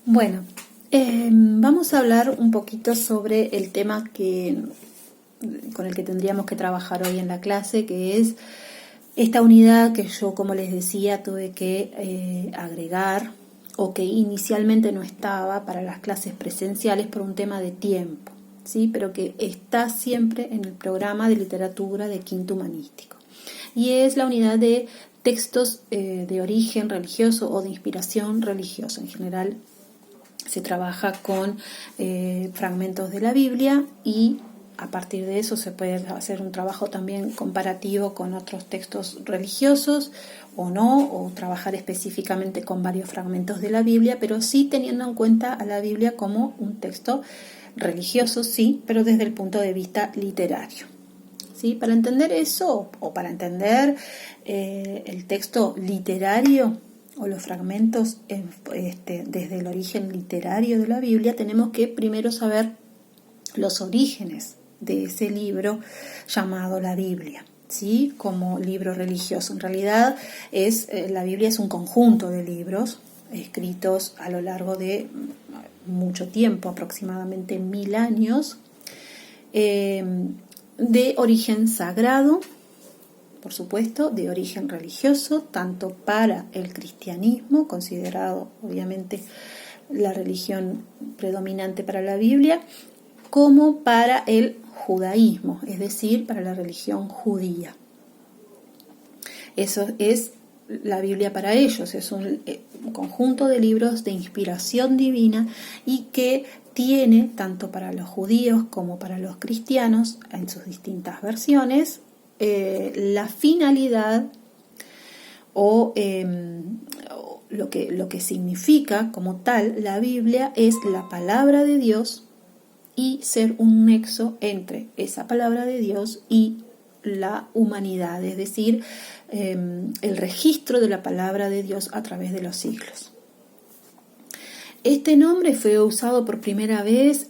Bueno, vamos a hablar un poquito sobre el tema con el que tendríamos que trabajar hoy en la clase, que es esta unidad que yo, como les decía, tuve que agregar o que inicialmente no estaba para las clases presenciales por un tema de tiempo, ¿sí? Pero que está siempre en el programa de literatura de quinto humanístico. Y es la unidad de textos de origen religioso o de inspiración religiosa. En general se trabaja con fragmentos de la Biblia y a partir de eso se puede hacer un trabajo también comparativo con otros textos religiosos o no, o trabajar específicamente con varios fragmentos de la Biblia, pero sí teniendo en cuenta a la Biblia como un texto religioso, sí, pero desde el punto de vista literario. ¿Sí? Para entender eso, o para entender el texto literario o los fragmentos desde el origen literario de la Biblia, tenemos que primero saber los orígenes de ese libro llamado la Biblia, ¿sí? Como libro religioso. En realidad la Biblia es un conjunto de libros escritos a lo largo de mucho tiempo, aproximadamente 1000 años, de origen sagrado, por supuesto, de origen religioso, tanto para el cristianismo, considerado obviamente la religión predominante para la Biblia, como para el judaísmo, es decir, para la religión judía. Eso es la Biblia para ellos, es un conjunto de libros de inspiración divina y que tiene, tanto para los judíos como para los cristianos, en sus distintas versiones, la finalidad o lo que significa como tal la Biblia es la palabra de Dios y ser un nexo entre esa palabra de Dios y la humanidad, es decir, el registro de la palabra de Dios a través de los siglos. Este nombre fue usado por primera vez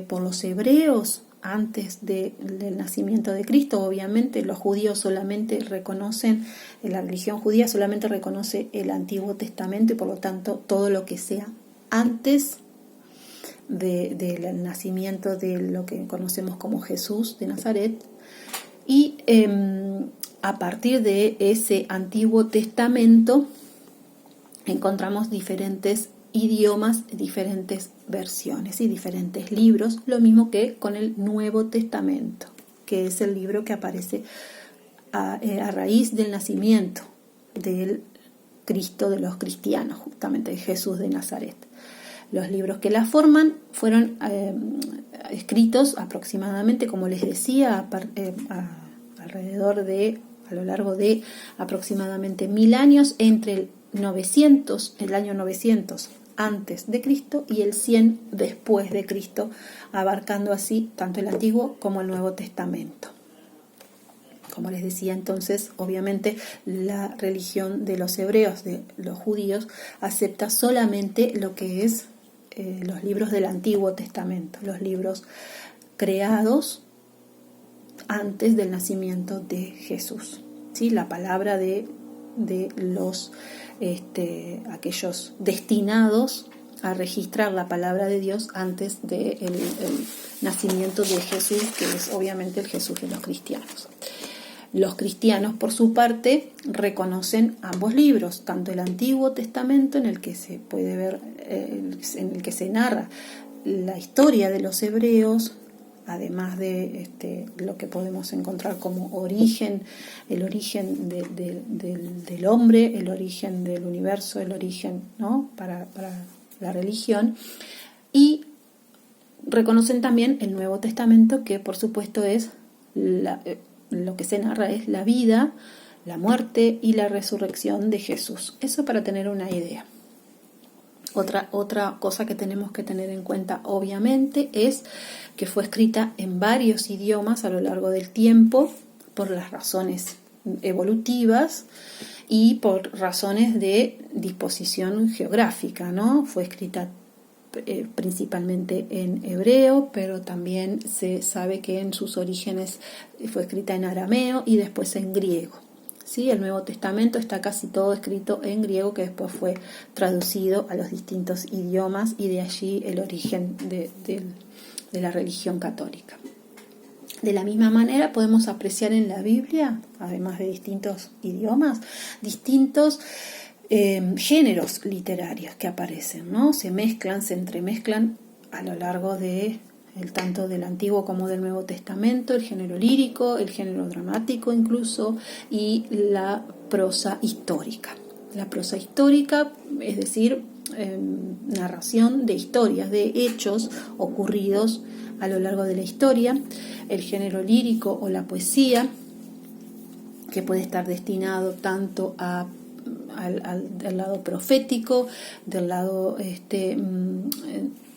por los hebreos antes del nacimiento de Cristo. Obviamente los judíos solamente reconocen, la religión judía solamente reconoce el Antiguo Testamento y por lo tanto todo lo que sea antes del nacimiento de lo que conocemos como Jesús de Nazaret. Y a partir de ese Antiguo Testamento encontramos diferentes idiomas, diferentes versiones y diferentes libros, lo mismo que con el Nuevo Testamento, que es el libro que aparece a raíz del nacimiento del Cristo de los cristianos, justamente de Jesús de Nazaret. Los libros que la forman fueron escritos aproximadamente, como les decía, a lo largo de aproximadamente 1000 años, entre el año 900 antes de Cristo y el 100 después de Cristo, abarcando así tanto el Antiguo como el Nuevo Testamento. Como les decía, entonces, obviamente, la religión de los hebreos, de los judíos, acepta solamente lo que es los libros del Antiguo Testamento, los libros creados antes del nacimiento de Jesús, ¿sí? La palabra de los aquellos destinados a registrar la palabra de Dios antes del nacimiento de Jesús, que es obviamente el Jesús de los cristianos. Los cristianos, por su parte, reconocen ambos libros, tanto el Antiguo Testamento, en el que se puede ver, en el que se narra la historia de los hebreos, además de lo que podemos encontrar como origen, el origen del hombre, el origen del universo, el origen, ¿no?, para la religión, y reconocen también el Nuevo Testamento, que por supuesto es lo que se narra es la vida, la muerte y la resurrección de Jesús. Eso para tener una idea. Otra cosa que tenemos que tener en cuenta, obviamente, es que fue escrita en varios idiomas a lo largo del tiempo por las razones evolutivas y por razones de disposición geográfica, ¿no? Fue escrita principalmente en hebreo, pero también se sabe que en sus orígenes fue escrita en arameo y después en griego. ¿sí? El Nuevo Testamento está casi todo escrito en griego, que después fue traducido a los distintos idiomas, y de allí el origen de la religión católica. De la misma manera podemos apreciar en la Biblia, además de distintos idiomas, distintos géneros literarios que aparecen, ¿no? Se entremezclan a lo largo de tanto del Antiguo como del Nuevo Testamento, el género lírico, el género dramático incluso, y la prosa histórica. La prosa histórica, es decir, narración de historias, de hechos ocurridos a lo largo de la historia. El género lírico o la poesía, que puede estar destinado tanto del lado profético, del lado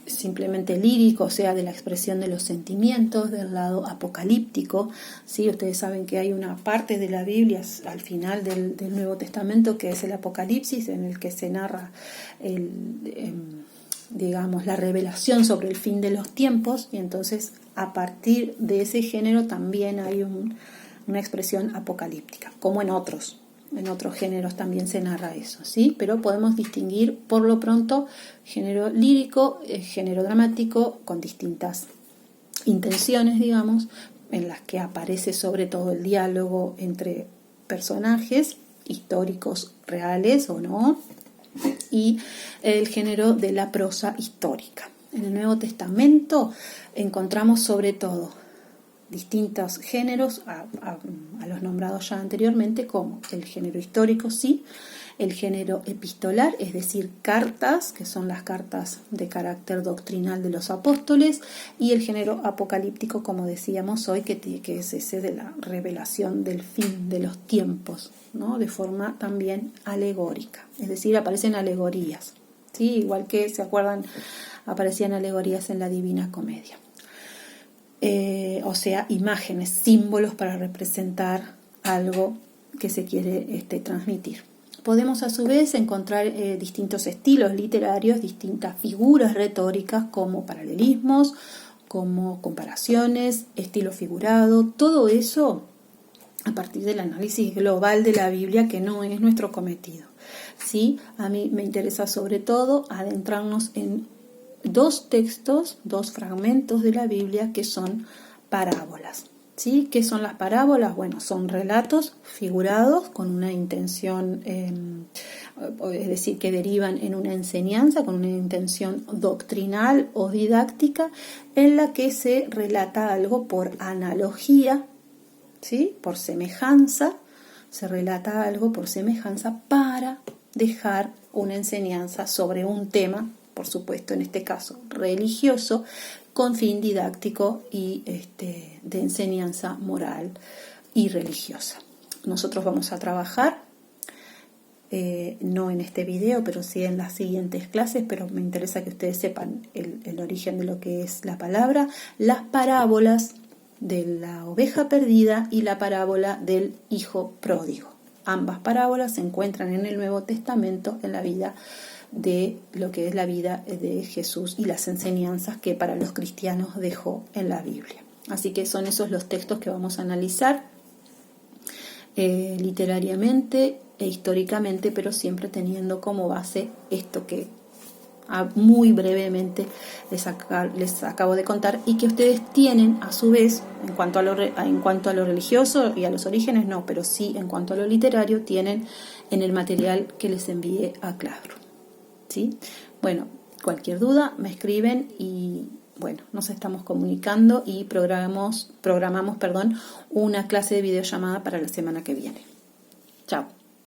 simplemente lírico, o sea, de la expresión de los sentimientos, del lado apocalíptico. ¿Sí? Ustedes saben que hay una parte de la Biblia al final del Nuevo Testamento que es el Apocalipsis, en el que se narra la revelación sobre el fin de los tiempos, y entonces a partir de ese género también hay una expresión apocalíptica, como en otros géneros también se narra eso, ¿sí? Pero podemos distinguir por lo pronto género lírico, género dramático, con distintas intenciones, digamos, en las que aparece sobre todo el diálogo entre personajes históricos reales o no, y el género de la prosa histórica. En el Nuevo Testamento encontramos sobre todo distintos géneros a los nombrados ya anteriormente, como el género histórico, sí, el género epistolar, es decir, cartas, que son las cartas de carácter doctrinal de los apóstoles, y el género apocalíptico, como decíamos hoy, que es ese de la revelación del fin de los tiempos, ¿no? De forma también alegórica, es decir, aparecen alegorías, ¿sí? Igual que, ¿se acuerdan? Aparecían alegorías en la Divina Comedia. O sea, imágenes, símbolos para representar algo que se quiere transmitir. Podemos a su vez encontrar distintos estilos literarios, distintas figuras retóricas como paralelismos, como comparaciones, estilo figurado, todo eso a partir del análisis global de la Biblia, que no es nuestro cometido, ¿sí? A mí me interesa sobre todo adentrarnos en dos textos, dos fragmentos de la Biblia que son parábolas. ¿Sí? ¿Qué son las parábolas? Bueno, son relatos figurados con una intención, es decir, que derivan en una enseñanza, con una intención doctrinal o didáctica, en la que se relata algo por analogía, ¿sí? Por semejanza, se relata algo por semejanza para dejar una enseñanza sobre un tema, por supuesto, en este caso religioso, con fin didáctico y de enseñanza moral y religiosa. Nosotros vamos a trabajar, no en este video, pero sí en las siguientes clases, pero me interesa que ustedes sepan el origen de lo que es la palabra, las parábolas de la oveja perdida y la parábola del hijo pródigo. Ambas parábolas se encuentran en el Nuevo Testamento, en la vida de lo que es la vida de Jesús y las enseñanzas que para los cristianos dejó en la Biblia. Así que son esos los textos que vamos a analizar literariamente e históricamente, pero siempre teniendo como base esto que muy brevemente les acabo de contar, y que ustedes tienen a su vez en cuanto a lo religioso y a los orígenes no, pero sí en cuanto a lo literario tienen en el material que les envié a Classroom. ¿Sí? Bueno, cualquier duda me escriben y bueno, nos estamos comunicando y programamos una clase de videollamada para la semana que viene. Chao.